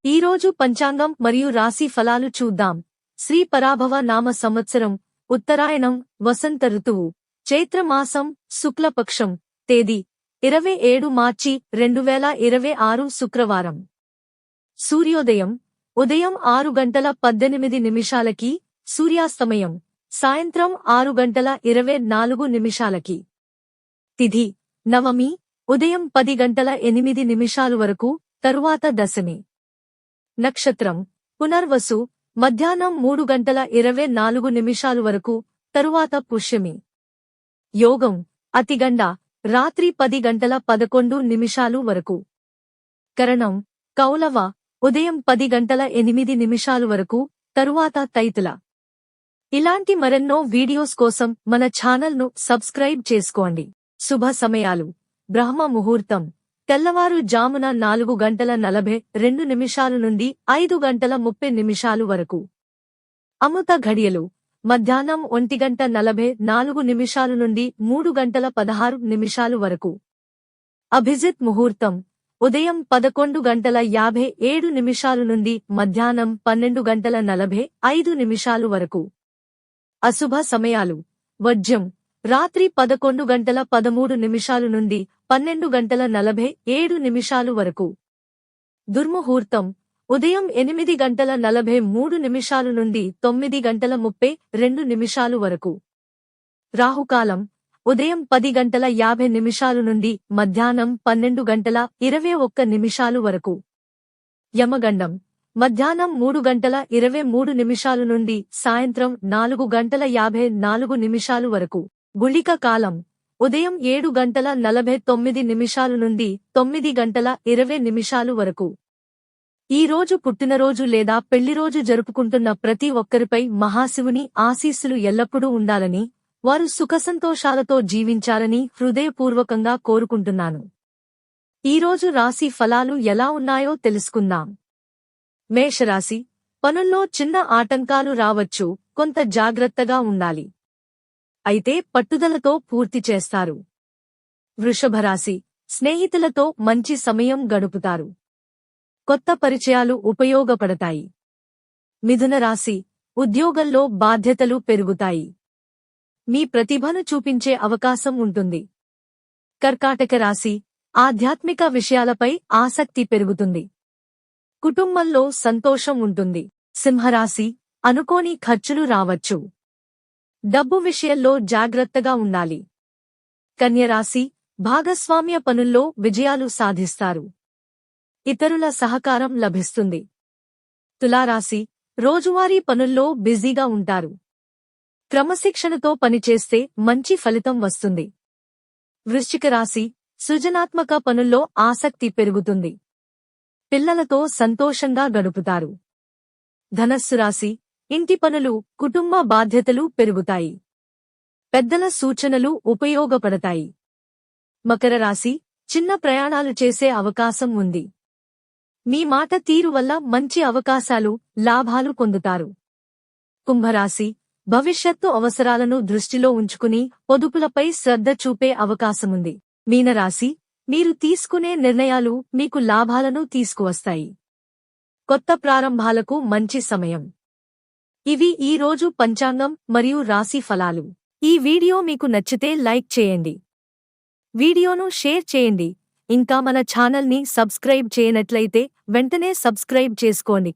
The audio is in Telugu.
ఈరోజు పంచాంగం మరియు రాశి ఫలాలు చూద్దాం. శ్రీ పరాభవ నామ సంవత్సరం, ఉత్తరాయణం, వసంత ఋతువు, చైత్రమాసం, శుక్లపక్షం, తేదీ 27 మార్చి 2026 శుక్రవారం. సూర్యోదయం ఉదయం 6:18 సూర్యాస్తమయం సాయంత్రం 6:24 తిథి నవమి ఉదయం 10:08 వరకు, తరువాత దశమి. నక్షత్రం పునర్వసు మధ్యాహ్నం 3:24 వరకు, తరువాత పుష్యమి. యోగం అతిగండ రాత్రి 10:11 వరకు. కరణం కౌలవ ఉదయం 10:08 వరకు, తరువాత తైతుల. ఇలాంటి మరెన్నో వీడియోస్ కోసం మన ఛానల్ను సబ్స్క్రైబ్ చేసుకోండి. శుభ సమయాలు. బ్రహ్మ ముహూర్తం తెల్లవారు జామున 4:42 నుండి 5:30 వరకు. అమృత ఘడియలు మధ్యాహ్నం 1:44 నుండి 3:16 వరకు. అభిజిత్ ముహూర్తం ఉదయం 11:57 నుండి మధ్యాహ్నం 12:45 వరకు. అశుభ సమయాలు. వర్జ్యం రాత్రి 11:13 నుండి 12:47 వరకు. దుర్ముహూర్తం ఉదయం 8:43 నుండి 9:32 వరకు. రాహుకాలం ఉదయం 10:50 నుండి మధ్యాహ్నం 12:21 వరకు. యమగండం మధ్యాహ్నం 3:23 నుండి సాయంత్రం 4:54 వరకు. గుళిక కాలం ఉదయం 7:49 నుండి 9:20 వరకు. ఈ రోజు పుట్టినరోజు లేదా పెళ్లిరోజు జరుపుకుంటున్న ప్రతి ఒక్కరిపై మహాశివుని ఆశీస్సులు ఎల్లప్పుడూ ఉండాలని, వారు సుఖసంతోషాలతో జీవించాలని హృదయపూర్వకంగా కోరుకుంటున్నాను. ఈరోజు రాశి ఫలాలు ఎలా ఉన్నాయో తెలుసుకుందాం. మేషరాశి పనుల్లో చిన్న ఆటంకాలు రావచ్చు, కొంత జాగ్రత్తగా ఉండాలి. అయితే పట్టుదలతో పూర్తి చేస్తారు. వృషభరాశి స్నేహితులతో మంచి సమయం గడుపుతారు. కొత్త పరిచయాలు ఉపయోగపడతాయి. మిథున రాశి ఉద్యోగంలో బాధ్యతలు పెరుగుతాయి. మీ ప్రతిభను చూపించే అవకాశం ఉంటుంది. కర్కాటక రాశి ఆధ్యాత్మిక విషయాలపై ఆసక్తి పెరుగుతుంది. కుటుంబంలో సంతోషం ఉంటుంది. సింహరాశి అనుకోని ఖర్చులు రావచ్చు. డబ్బు విషయంలో జాగ్రత్తగా ఉండాలి. కన్యరాశి భాగస్వామ్య పనుల్లో విజయాలు సాధిస్తారు. ఇతరుల సహకారం లభిస్తుంది. తులారాశి రోజువారీ పనుల్లో బిజీగా ఉంటారు. క్రమశిక్షణతో పనిచేస్తే మంచి ఫలితం వస్తుంది. వృశ్చిక రాశి సృజనాత్మక పనుల్లో ఆసక్తి పెరుగుతుంది. పిల్లలతో సంతోషంగా గడుపుతారు. ధనస్సు రాశి ఇంటి పనులు, కుటుంబ బాధ్యతలు పెరుగుతాయి. పెద్దల సూచనలు ఉపయోగపడతాయి. మకర రాశి చిన్న ప్రయాణాలు చేసే అవకాశం ఉంది. మీ మాట తీరు వల్ల మంచి అవకాశాలు, లాభాలు పొందుతారు. కుంభరాశి భవిష్యత్తు అవసరాలను దృష్టిలో ఉంచుకుని పొదుపులపై శ్రద్ధ చూపే అవకాశముంది. మీనరాశి మీరు తీసుకునే నిర్ణయాలు మీకు లాభాలను తీసుకువస్తాయి. కొత్త ప్రారంభాలకు మంచి సమయం. ఇవి ఈ రోజు పంచాంగం మరియు రాశి ఫలాలు. ఈ వీడియో మీకు నచ్చితే లైక్ చేయండి. వీడియోను షేర్ చేయండి. ఇంకా మన ఛానల్ని సబ్స్క్రైబ్ చేయనట్లయితే వెంటనే సబ్స్క్రైబ్ చేసుకోండి.